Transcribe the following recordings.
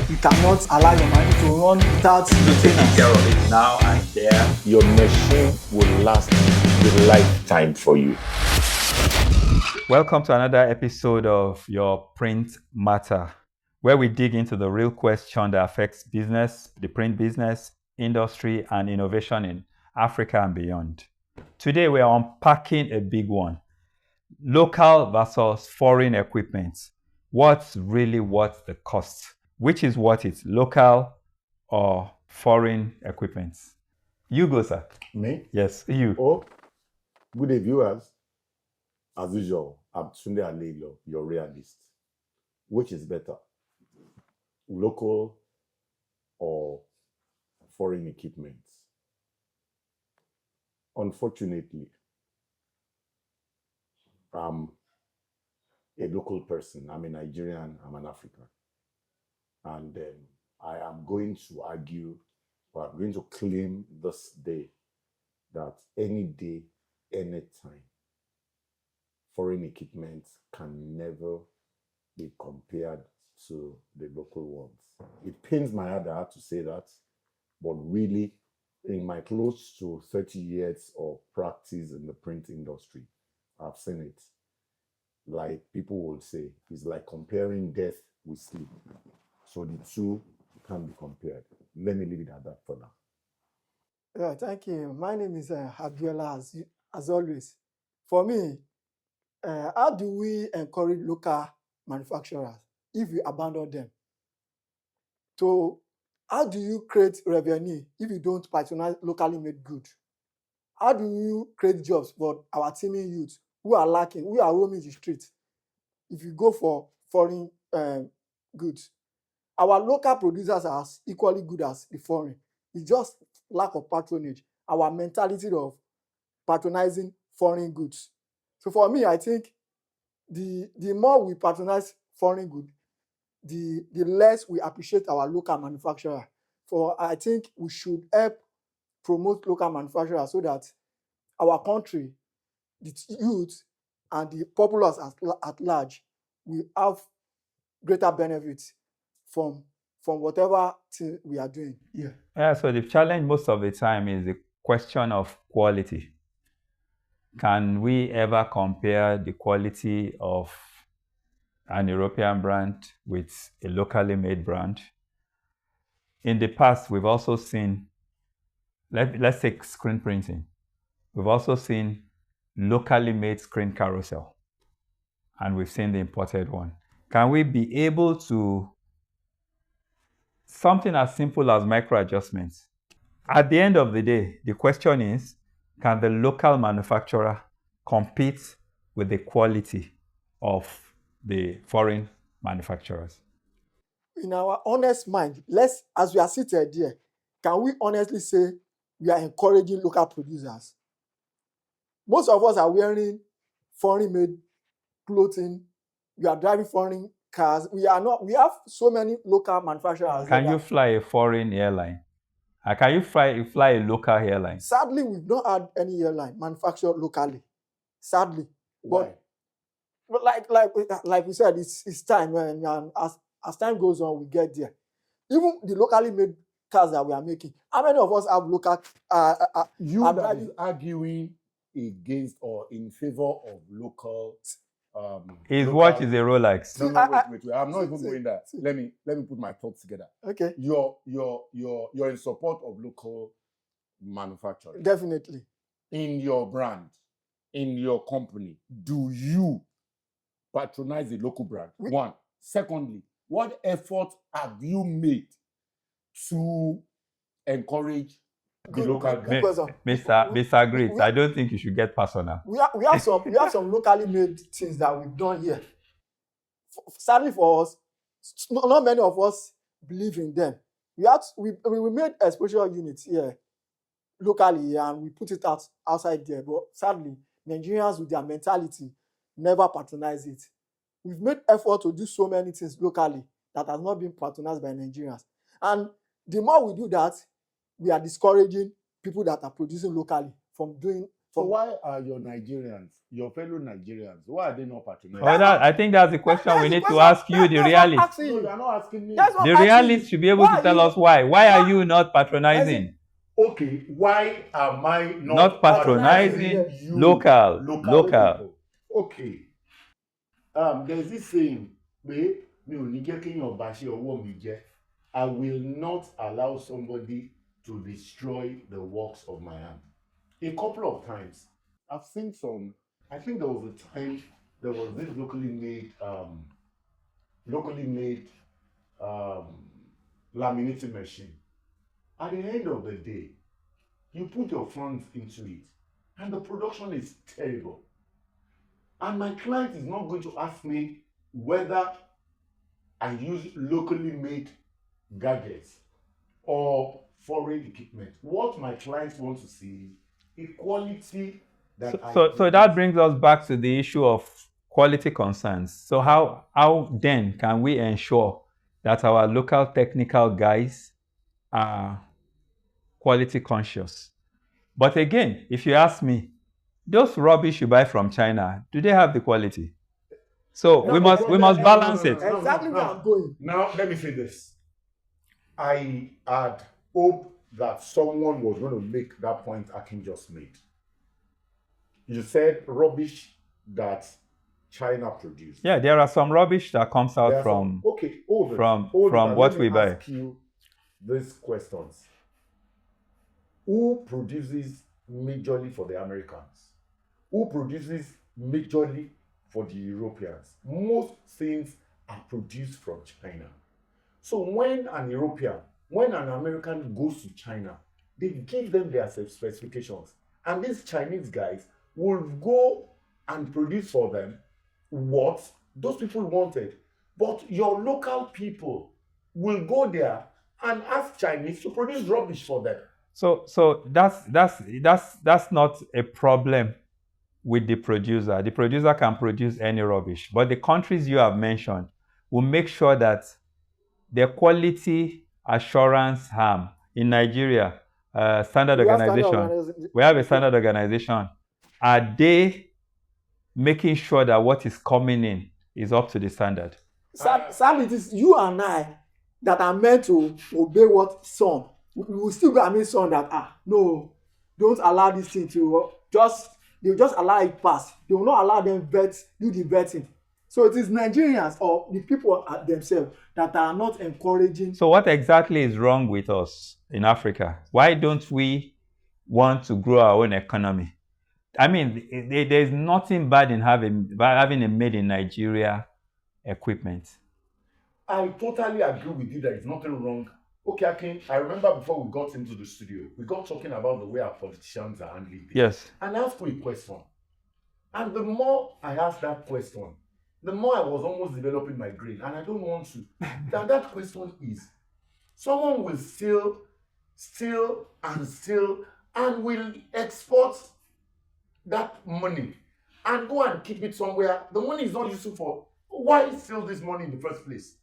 You cannot allow your money to run without Taking care of it now and there, your machine will last a lifetime for you. Welcome to another episode of Your Print Matter, where we dig into the real question that affects business, the print business, industry, and innovation in Africa and beyond. Today, we are unpacking a big one: local versus foreign equipment. What's really worth the cost? Which is what it's local or foreign equipment? You go, sir. Me? Yes, you. Oh, good day, viewers. As usual, I'm Tunde Alelo, your realist. Which is better, local or foreign equipment? Unfortunately, I'm a local person. I'm a Nigerian, I'm an African. And I am going to argue, or I'm going to claim this day that any day, anytime, foreign equipment can never be compared to the local ones. It pains my heart that I have to say that, but really, in my close to 30 years of practice in the print industry, I've seen it. Like people will say, it's like comparing death with sleep. So the two can be compared. Let me leave it at that for now. Yeah, thank you. My name is Abiola, as always. For me, how do we encourage local manufacturers if we abandon them? So, how do you create revenue if you don't patronize locally made goods? How do you create jobs for our teeming youth who are lacking, who are roaming the street if you go for foreign goods? Our local producers are as equally good as the foreign. It's just lack of patronage, our mentality of patronizing foreign goods. So for me, I think the more we patronize foreign goods, the less we appreciate our local manufacturer. For I think we should help promote local manufacturers so that our country, the youth, and the populace at large will have greater benefits from whatever thing we are doing. Yeah, so the challenge most of the time is the question of quality. Can we ever compare the quality of an European brand with a locally made brand? In the past, we've also seen, let's take screen printing. We've also seen locally made screen carousel, and we've seen the imported one. Can we be able to, something as simple as micro adjustments? At the end of the day, the question is, can the local manufacturer compete with the quality of the foreign manufacturers? In our honest mind, as we are seated here, can we honestly say we are encouraging local producers? Most of us are wearing foreign-made clothing. We are driving foreign cars. We have so many local manufacturers. Can you fly a foreign airline? Can you fly a local airline? Sadly, we've not had any airline manufactured locally. Sadly. Why? But like we said, it's time, and as time goes on, we get there. Even the locally made cars that we are making, how many of us have local? You that is arguing against or in favor of local. His watch is a Rolex. No, wait. I'm not even going there. Let me put my thoughts together. Okay. You're in support of local manufacturing. Definitely. In your brand, in your company, do you patronize a local brand? One. Secondly, what effort have you made to encourage the local brand? Mr. Great, I don't think you should get personal. We have some locally made things that we've done here. Sadly for us, not many of us believe in them. We made exposure units here locally, and we put it outside there. But sadly, Nigerians with their mentality never patronize it. We've made effort to do so many things locally that has not been patronized by Nigerians. And the more we do that, we are discouraging people that are producing locally from doing So why are your Nigerians, your fellow Nigerians, why are they not patronizing? Well, I think that's the question That's we the need to question. ask you, the That's what I'm realist. asking No, you. you are not asking me. That's what The I'm asking realist you. should be able Why to are tell you us why. Why are you not patronizing? Okay, why am I Not patronizing you, local people? Okay. There's this saying, I will not allow somebody to destroy the works of my hand. A couple of times, I've seen some. I think there was a time there was this locally made laminating machine. At the end of the day, you put your funds into it, and the production is terrible. And my client is not going to ask me whether I use locally made gadgets or foreign equipment. What my clients want to see is quality that So that brings us back to the issue of quality concerns. So how then can we ensure that our local technical guys are quality conscious? But again, if you ask me, those rubbish you buy from China, do they have the quality? So we must balance it. Exactly where I'm going. Now let me say this. I had hoped that someone was going to make that point Akin just made. You said rubbish that China produced. Yeah, there are some rubbish that comes out from what we buy. Ask you these questions. Who produces majorly for the Americans? Who produces majorly for the Europeans? Most things are produced from China. So when an American goes to China, they give them their specifications. And these Chinese guys will go and produce for them what those people wanted. But your local people will go there and ask Chinese to produce rubbish for them. So that's not a problem with the producer. The producer can produce any rubbish. But the countries you have mentioned will make sure that their quality assurance arm in Nigeria, standard organization. We have a standard organization. Are they making sure that what is coming in is up to the standard? Sam, it is you and I that are meant to obey what son. We will still go and make son that no, don't allow this thing to they'll just allow it pass. They will not allow them do the vetting. So it is Nigerians or the people themselves that are not encouraging. So what exactly is wrong with us in Africa? Why don't we want to grow our own economy? I mean, there's nothing bad in having a made in Nigeria equipment. I totally agree with you. There is nothing wrong. Okay, Akin, I remember before we got into the studio, we got talking about the way our politicians are handling things. Yes. And I asked you a question. And the more I asked that question, the more I was almost developing my brain. And I don't want to. that question is, someone will steal and will export that money and go and keep it somewhere. The money is not useful for. Why steal this money in the first place?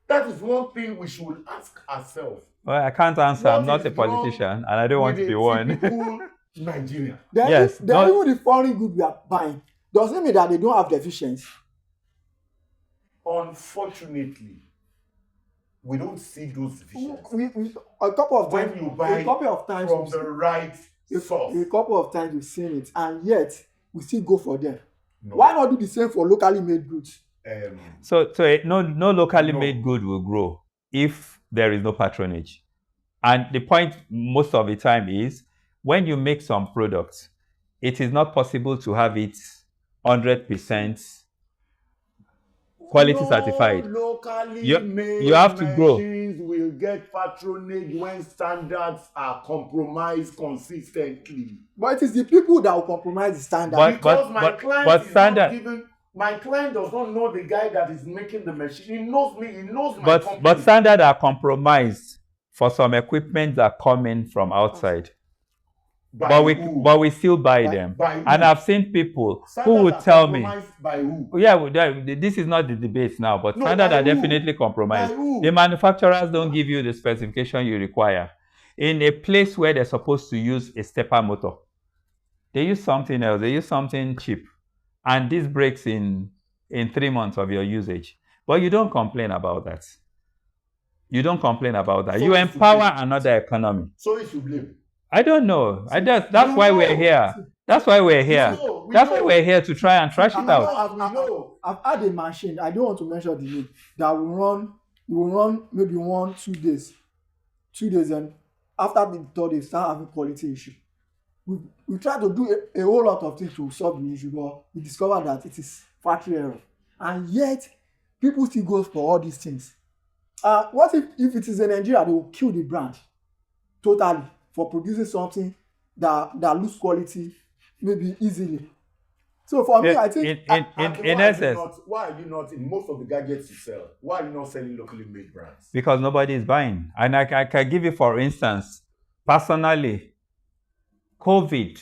That is one thing we should ask ourselves. Well, I can't answer. I'm not a politician, and I don't want to be one. Nigeria. Yes. Even the foreign goods we are buying doesn't mean that they don't have deficiencies. Unfortunately, we don't see those deficiencies. A couple of times, when you buy a couple of times from the right source. A couple of times we've seen it, and yet we still go for them. No. Why not do the same for locally made goods? So no locally made good will grow if there is no patronage. And the point most of the time is when you make some products, it is not possible to have it 100% quality certified. Locally made you have to grow. Machines will get patronage when standards are compromised consistently. But it is the people that will compromise the standard. My client does not know the guy that is making the machine. He knows me. He knows my company. But standards are compromised for some equipment that come in from outside. But we still buy them. And I've seen people who would tell me, by who? Yeah, this is not the debate now, but standards are definitely compromised. The manufacturers don't give you the specification you require in a place where they're supposed to use a stepper motor. They use something else. They use something cheap. And this breaks in 3 months of your usage. But you don't complain about that. You don't complain about that. So you it's to empower blame. another economy. So it's to blame. I don't know. That's why we're here. That's why we're here. That's why we're here to try and trash it out. I've had a machine, I don't want to mention the name, that will run maybe 2 days. 2 days, and after the third day, start having quality issue. We try to do a whole lot of things to solve the issue, but we discover that it is factory error. And yet, people still go for all these things. What if it is in Nigeria, they will kill the brand totally for producing something that lose quality maybe easily. So for me, I think in essence, why are you not in most of the gadgets you sell? Why are you not selling locally made brands? Because nobody is buying. And I can give you, for instance, personally, COVID,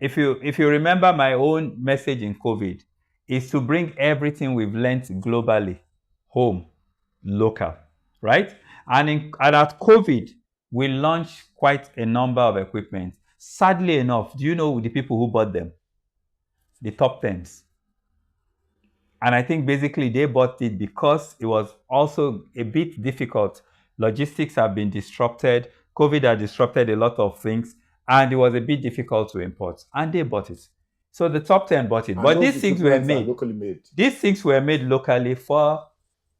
if you remember, my own message in COVID is to bring everything we've learned globally home, local, right? And at COVID, we launched quite a number of equipment. Sadly enough, do you know the people who bought them? The top 10s. And I think basically they bought it because it was also a bit difficult. Logistics have been disrupted. COVID had disrupted a lot of things, and it was a bit difficult to import. And they bought it. So the top 10 bought it. And but these things were made locally made. These things were made locally for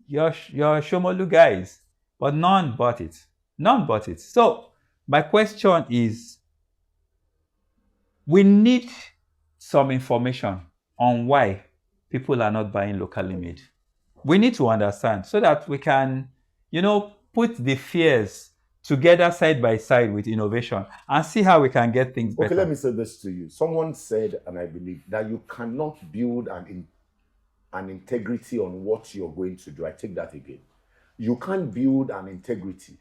your Shomolu guys, but none bought it. None bought it. So my question is, we need some information on why people are not buying locally made. We need to understand so that we can, put the fears together side by side with innovation and see how we can get things better. Okay, let me say this to you. Someone said, and I believe, that you cannot build an integrity on what you're going to do. I take that again. You can't build an integrity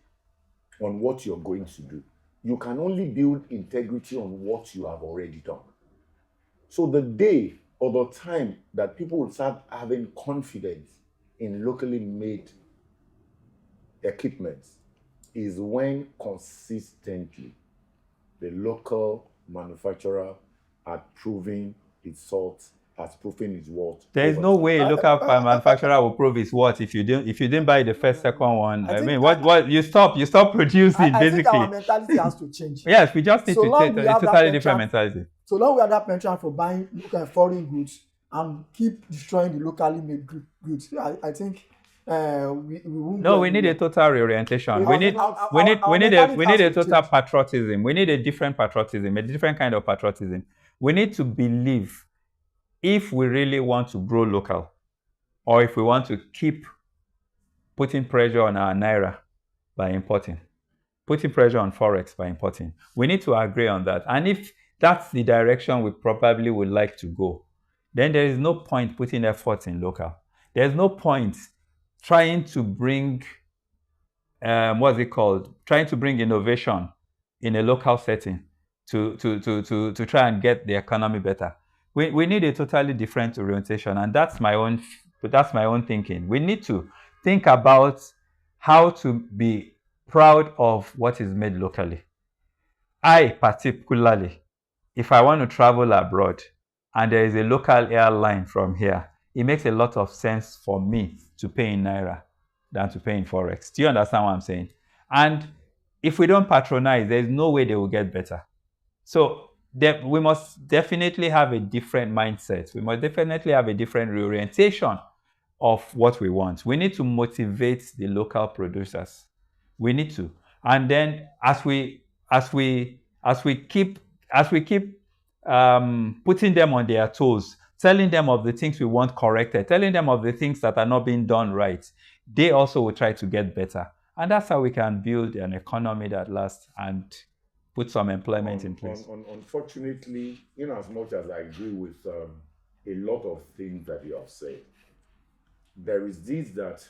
on what you're going to do. You can only build integrity on what you have already done. So the day or the time that people will start having confidence in locally made equipment is when consistently the local manufacturer has proven its salt, has proven its worth. There is no way a local manufacturer will prove its worth if you didn't buy the first, second one. I mean, what you stop producing I basically. think our mentality has to change. Yes, we just need So to long take we a have that totally different penchant- mentality. So long we have that penchant for buying foreign goods and keep destroying the locally made goods, I think we won't. No, we need a total reorientation. We need a total patriotism. We need a different patriotism, a different kind of patriotism. We need to believe, if we really want to grow local, or if we want to keep putting pressure on our naira by importing, putting pressure on forex by importing, we need to agree on that. And if that's the direction we probably would like to go, then there is no point putting efforts in local. There's no point trying to bring, trying to bring innovation in a local setting to try and get the economy better. We need a totally different orientation, and that's my own thinking. We need to think about how to be proud of what is made locally. I particularly, if I want to travel abroad and there is a local airline from here, it makes a lot of sense for me to pay in naira than to pay in forex. Do you understand what I'm saying? And if we don't patronize, there's no way they will get better. So we must definitely have a different mindset. We must definitely have a different reorientation of what we want. We need to motivate the local producers. We need to. And then as we keep putting them on their toes, telling them of the things we want corrected, telling them of the things that are not being done right, they also will try to get better. And that's how we can build an economy that lasts and put some employment in place. Unfortunately, in as much as I agree with a lot of things that you have said, there is this that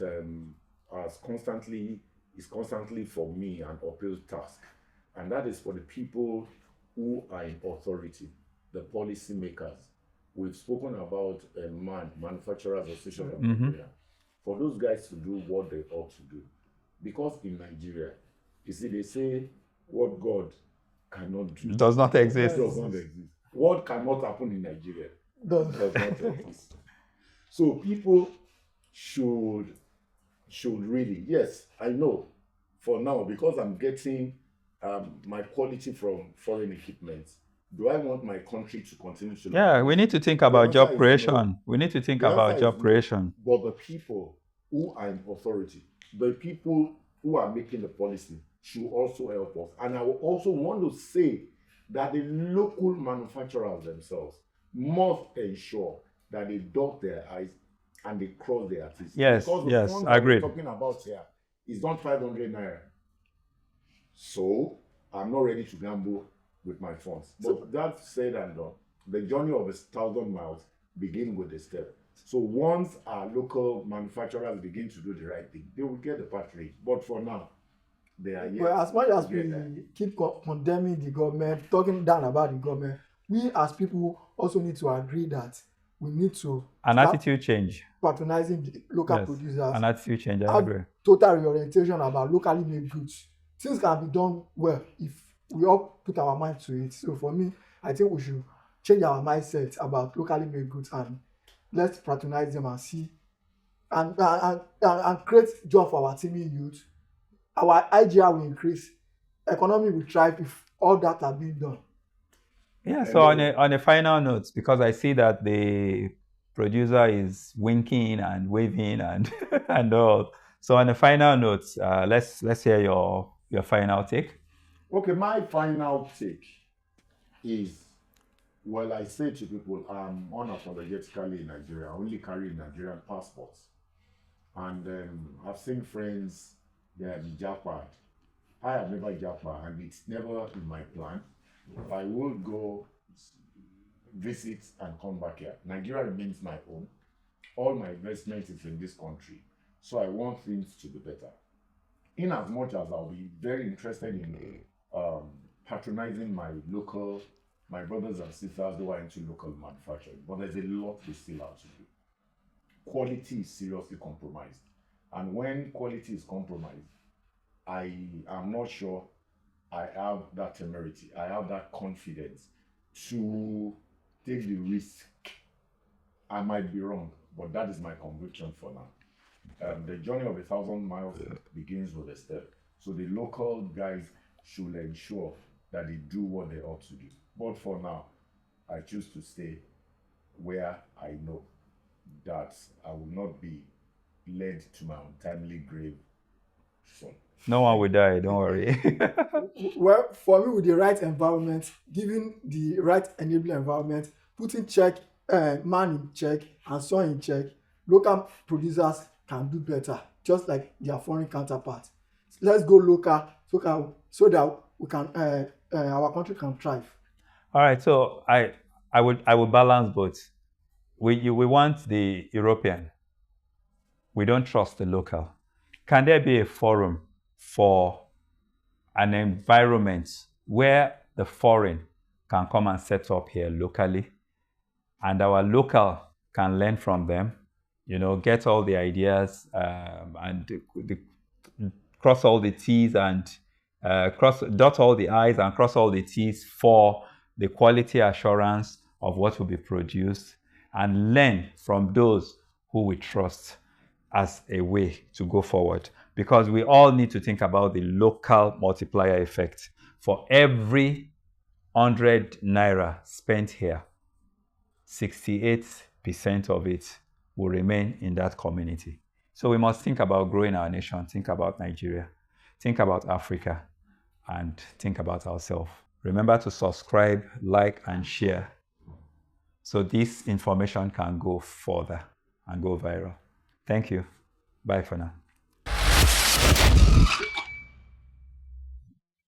is constantly for me an uphill task, and that is for the people who are in authority, the policy makers. We've spoken about Manufacturers Association of Nigeria. For those guys to do what they ought to do, because in Nigeria, you see, they say what God cannot do. Does not exist. Does not exist. What cannot happen in Nigeria does not exist. So people should really, yes, I know for now, because I'm getting my quality from foreign equipment, do I want my country to continue to? Yeah, we need to think about job creation. No. We need to think about job creation. But the people who are in authority, the people who are making the policy, should also help us. And I will also want to say that the local manufacturers themselves must ensure that they dot their I's and they cross their T's. Yes, yes, I agree. We're talking about here is not 500 naira. So I'm not ready to gamble with my funds. But that said and done, the journey of 1,000 miles begins with a step. So once our local manufacturers begin to do the right thing, they will get the patronage. But for now, they are yet. Well, as much as we keep condemning the government, talking down about the government, we as people also need to agree that we need to an attitude change, patronizing the local producers. An attitude change, I agree. Total reorientation about locally made goods. Things can be done well if we all put our mind to it. So for me, I think we should change our mindset about locally made goods and let's patronize them and see and create job for our teeming youth. Our IGR will increase, economy will thrive if all that are being done. Yeah, so on a final note, because I see that the producer is winking and waving and and all. So on a final note, let's hear your final take. Okay, my final take is, well, I say to people, I'm unapologetically in Nigeria. I only carry Nigerian passports. And I've seen friends, they have Japa. I have never Japa, and it's never in my plan. I will go visit and come back here. Nigeria remains my home. All my investment is in this country. So I want things to be better. In as much as I'll be very interested in patronizing my brothers and sisters who are into local manufacturing, but there's a lot we still have to do. Quality is seriously compromised. And when quality is compromised, I am not sure I have that temerity, I have that confidence to take the risk. I might be wrong, but that is my conviction for now. The journey of 1,000 miles begins with a step. So the local guys should ensure that they do what they ought to do. But for now, I choose to stay where I know that I will not be led to my untimely grave soon. No one will die, don't worry. Well, for me, with the right environment, giving the right enabling environment, putting man in check and soil in check, local producers can do better, just like their foreign counterparts. Let's go local so that we can our country can thrive. All right, so I would balance both. We want the European. We don't trust the local. Can there be a forum for an environment where the foreign can come and set up here locally, and our local can learn from them, get all the ideas and cross all the T's and dot all the I's and cross all the T's for the quality assurance of what will be produced, and learn from those who we trust as a way to go forward. Because we all need to think about the local multiplier effect. For every 100 naira spent here, 68% of it will remain in that community. So we must think about growing our nation, think about Nigeria, think about Africa, and think about ourselves. Remember to subscribe, like, and share so this information can go further and go viral. Thank you. Bye for now.